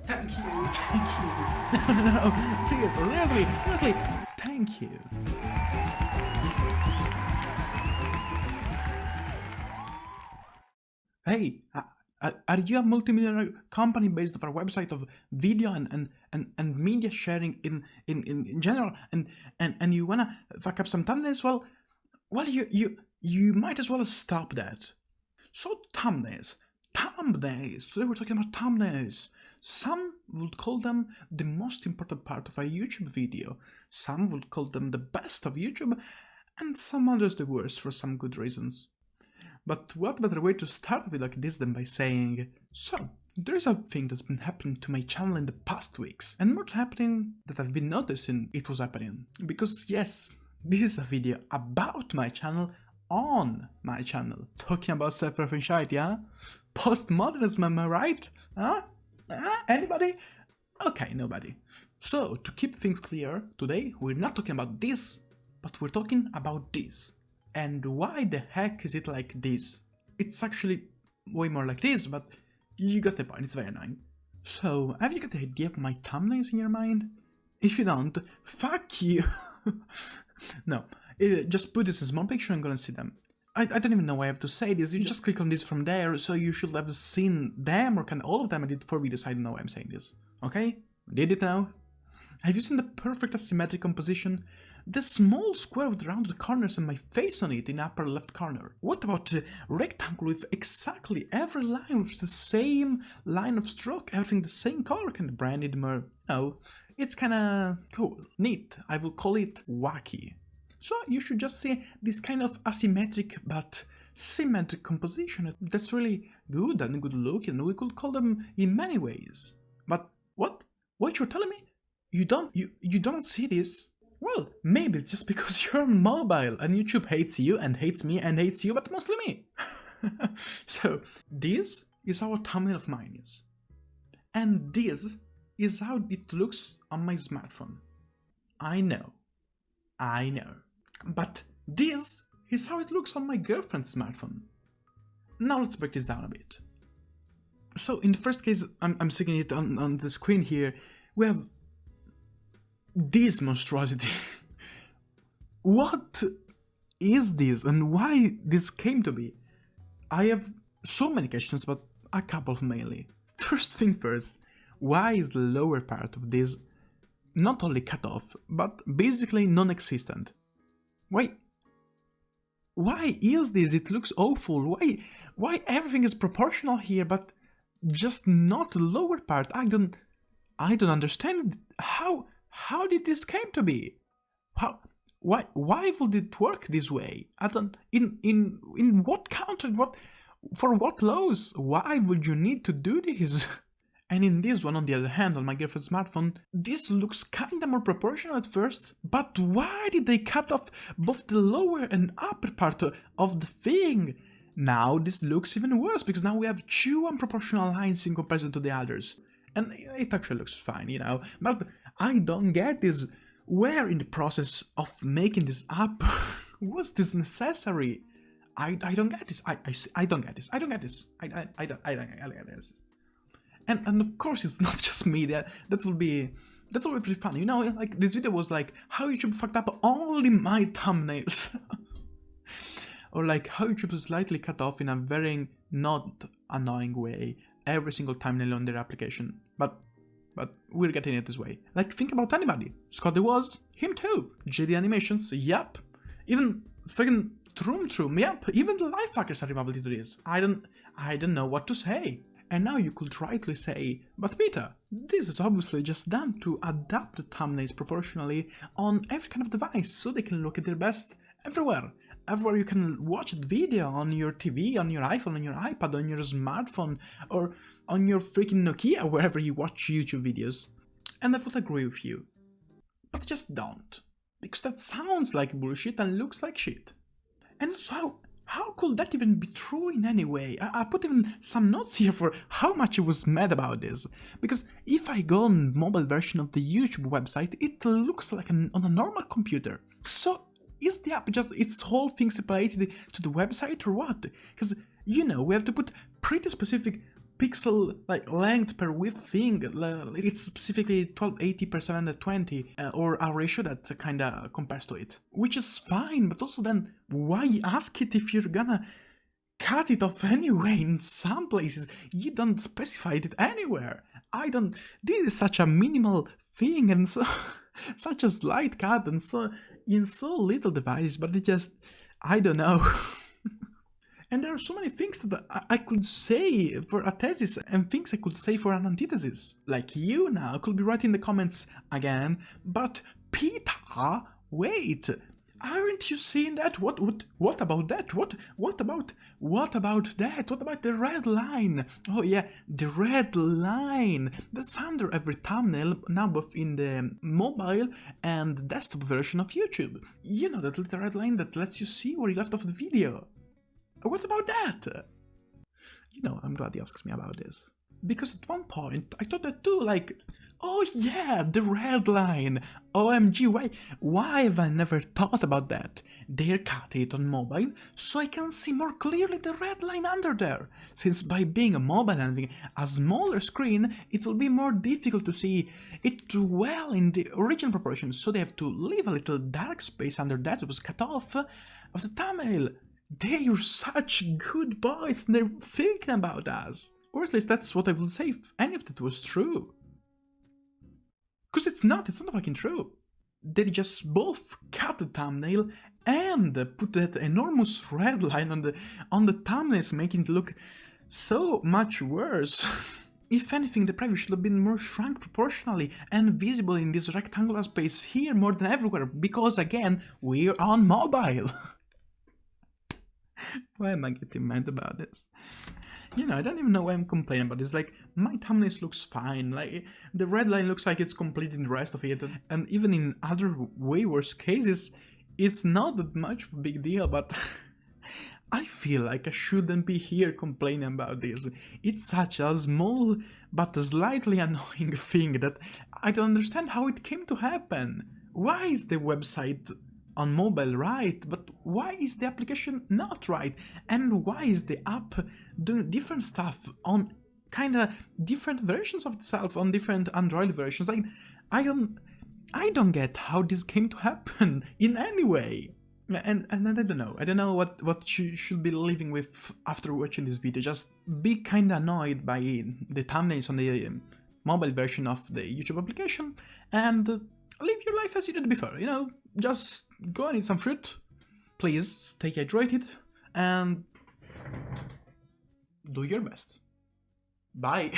Thank you, thank you. No, seriously, thank you. Hey, are you a multimillionaire company based on a website of video and media sharing in general, and you wanna fuck up some thumbnails? Well, you might as well stop that. So thumbnails. Today we're talking about thumbnails. Some would call them the most important part of a YouTube video. Some would call them the best of YouTube, and some others the worst for some good reasons. But what better way to start with like this than by saying, so, there's a thing that's been happening to my channel in the past weeks, and more happening that I've been noticing it was happening. Because yes, this is a video about my channel, on my channel. Talking about self-referentiality, huh? Postmodernism, am I right? Huh? Anybody? Okay, nobody. So, to keep things clear, today we're not talking about this, but we're talking about this. And why the heck is it like this? It's actually way more like this, but you got the point, it's very annoying. So, have you got the idea of my thumbnails in your mind? If you don't, fuck you! No, just put this in small picture and gonna see them. I don't even know why I have to say this, you just click on this from there, so you should have seen them, or can all of them. I did 4 videos, I don't know why I'm saying this. Okay? Did it now? Have you seen the perfect asymmetric composition? The small square with rounded corners and my face on it in upper left corner. What about the rectangle with exactly every line with the same line of stroke, everything the same color? Can the brand need more? No, it's kinda cool, neat. I will call it wacky. So you should just see this kind of asymmetric but symmetric composition. That's really good and good looking. We could call them in many ways. But what? What you're telling me? You don't see this? Well, maybe it's just because you're mobile and YouTube hates you and hates me and hates you, but mostly me. So, this is how a thumbnail of mine is. And this is how it looks on my smartphone. I know. But this is how it looks on my girlfriend's smartphone. Now let's break this down a bit. So, in the first case, I'm seeing it on the screen here, we have this monstrosity. What is this and why this came to be? I have so many questions, but a couple mainly. First thing first, why is the lower part of this not only cut off, but basically non-existent? Why is this? It looks awful. Why everything is proportional here, but just not the lower part? I don't understand how did this came to be? Why would it work this way? I don't. In what country? For what laws? Why would you need to do this? And in this one, on the other hand, on my girlfriend's smartphone, this looks kinda more proportional at first. But why did they cut off both the lower and upper part of the thing? Now this looks even worse because now we have 2 unproportional lines in comparison to the others. And it actually looks fine, you know, but I don't get this. Where in the process of making this up was this necessary? I don't get this. I don't get this. I don't get this. I don't get this. And of course it's not just me. That will be pretty funny, you know. Like this video was like how YouTube fucked up only my thumbnails, or like how YouTube slightly cut off in a very not annoying way every single thumbnail on their application, but we're getting it this way. Like, think about anybody. Scotty was, him too. JD Animations, yep. Even friggin' Troom, yep. Even the life hackers are involved into this. I don't know what to say. And now you could rightly say, but Peter, this is obviously just done to adapt the thumbnails proportionally on every kind of device so they can look at their best everywhere. Everywhere you can watch the video, on your TV, on your iPhone, on your iPad, on your smartphone, or on your freaking Nokia, wherever you watch YouTube videos. And I would agree with you. But just don't. Because that sounds like bullshit and looks like shit. And so, how could that even be true in any way? I put even some notes here for how much I was mad about this. Because if I go on mobile version of the YouTube website, it looks like on a normal computer. So, is the app just its whole thing separated to the website or what? Because, you know, we have to put pretty specific pixel like length per width thing. It's specifically 1280 per 720 or a ratio that kind of compares to it, which is fine. But also then why ask it if you're gonna cut it off anyway? In some places you don't specify it anywhere. This is such a minimal thing and so such a slight cut and so in so little device, but it just, I don't know. And there are so many things that I could say for a thesis and things I could say for an antithesis. Like you now could be writing in the comments again, but Peter, wait, aren't you seeing that? What about that? What about that? What about the red line? Oh yeah, the red line. That's under every thumbnail now, both in the mobile and desktop version of YouTube. You know, that little red line that lets you see where you left off the video. What about that? You know, I'm glad you asked me about this. Because at one point, I thought that too, like, oh yeah, the red line. OMG, why have I never thought about that? They cut it on mobile, so I can see more clearly the red line under there. Since by being a mobile and having a smaller screen, it will be more difficult to see it well in the original proportions, so they have to leave a little dark space under that was cut off of the thumbnail. They're such good boys and they're thinking about us. Or at least that's what I would say if any of that was true. Because it's not fucking true. They just both cut the thumbnail and put that enormous red line on the thumbnails, making it look so much worse. If anything, the preview should have been more shrunk proportionally and visible in this rectangular space here more than everywhere, because again, we're on mobile. Why am I getting mad about this? You know, I don't even know why I'm complaining about this. Like, my thumbnail looks fine. Like, the red line looks like it's completing the rest of it. And even in other way worse cases, it's not that much of a big deal, but I feel like I shouldn't be here complaining about this. It's such a small but slightly annoying thing that I don't understand how it came to happen. Why is the website on mobile right, but why is the application not right? And why is the app doing different stuff on kind of different versions of itself, on different Android versions? Like, I don't get how this came to happen in any way. And I don't know what you should be living with after watching this video. Just be kind of annoyed by the thumbnails on the mobile version of the YouTube application and live your life as you did before, you know, just go and eat some fruit, please stay hydrated, and do your best. Bye!